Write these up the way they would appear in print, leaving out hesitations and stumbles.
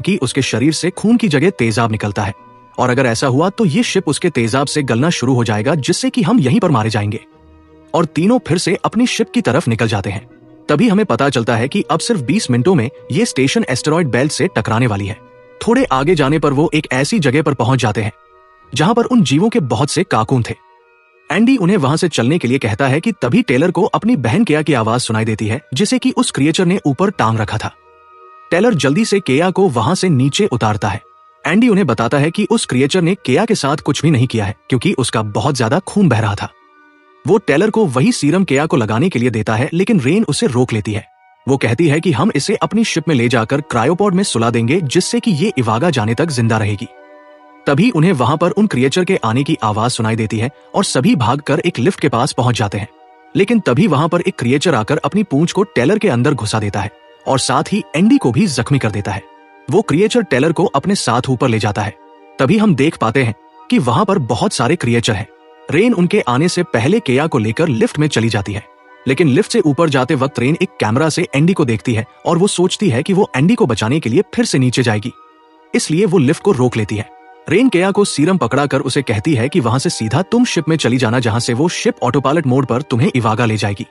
कि उसके शरीर से खून की जगह तेजाब निकलता है, और अगर ऐसा हुआ तो ये शिप उसके तेजाब से गलना शुरू हो जाएगा, जिससे कि हम यहीं पर मारे जाएंगे। और तीनों फिर से अपनी शिप की तरफ निकल जाते हैं। तभी हमें पता चलता है कि अब सिर्फ 20 मिनटों में ये स्टेशन एस्टेरॉयड बेल्ट से टकराने वाली है। थोड़े आगे जाने पर वो एक ऐसी जगह पर पहुंच जाते हैं जहां पर उन जीवों के बहुत से काकून थे। एंडी उन्हें वहां से चलने के लिए कहता है कि तभी टेलर को अपनी बहन केया की आवाज सुनाई देती है, जिसे कि उस क्रिएचर ने ऊपर टांग रखा था। टेलर जल्दी से केया को वहां से नीचे उतारता है। एंडी उन्हें बताता है कि उस क्रिएचर ने केया के साथ कुछ भी नहीं किया है, क्योंकि उसका बहुत ज्यादा खून बह रहा था। वो टेलर को वही सीरम केया को लगाने के लिए देता है, लेकिन रेन उसे रोक लेती है। वो कहती है कि हम इसे अपनी शिप में ले जाकर क्रायोपॉड में सुला देंगे, जिससे कि ये इवागा जाने तक जिंदा रहेगी। तभी उन्हें वहां पर उन क्रिएचर के आने की आवाज सुनाई देती है और सभी भागकर एक लिफ्ट के पास पहुंच जाते हैं। लेकिन तभी वहां पर एक क्रिएचर आकर अपनी पूंछ को टेलर के अंदर घुसा देता है और साथ ही एंडी को भी जख्मी कर देता है। वो क्रिएचर टेलर को अपने साथ ऊपर ले जाता है। तभी हम देख पाते हैं कि वहां पर बहुत सारे क्रिएचर हैं। रेन उनके आने से पहले केया को लेकर लिफ्ट में चली जाती है, लेकिन लिफ्ट से ऊपर जाते वक्त रेन एक कैमरा से एंडी को देखती है और वो सोचती है कि वो एंडी को बचाने के लिए फिर से नीचे जाएगी, इसलिए वो लिफ्ट को रोक लेती है। रेन केया को सीरम पकड़ाकर उसे कहती है कि वहां से सीधा तुम शिप में चली जाना, जहां से वो शिप ऑटोपायलट मोड पर तुम्हें इवागा ले जाएगी।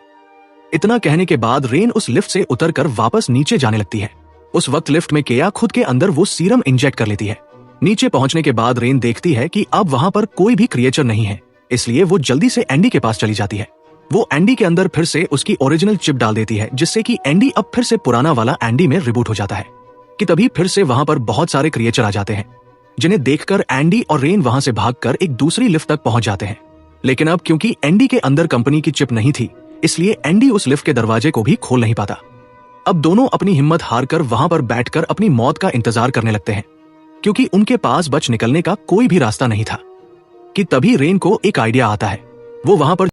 इतना कहने के बाद रेन उस लिफ्ट से उतरकर वापस नीचे जाने लगती है। उस वक्त लिफ्ट में केया खुद के अंदर वो सीरम इंजेक्ट कर लेती है। नीचे पहुंचने के बाद रेन देखती है कि अब वहां पर कोई भी क्रिएचर नहीं है, इसलिए वो जल्दी से एंडी के पास चली जाती है। वो एंडी के अंदर फिर से उसकी ओरिजिनल चिप डाल देती है, जिससे कि एंडी अब फिर से पुराना वाला एंडी में रिबूट हो जाता है। कि तभी फिर से वहां पर बहुत सारे क्रिएचर आ जाते हैं, जिन्हें देखकर एंडी और रेन वहां से भागकर एक दूसरी लिफ्ट तक पहुंच जाते हैं। लेकिन अब क्योंकि एंडी के अंदर कंपनी की चिप नहीं थी, इसलिए एंडी उस लिफ्ट के दरवाजे को भी खोल नहीं पाता। अब दोनों अपनी हिम्मत हारकर वहां पर बैठकर अपनी मौत का इंतजार करने लगते हैं, क्योंकि उनके पास बच निकलने का कोई भी रास्ता नहीं था। कि तभी रेन को एक आइडिया आता है। वो वहां पर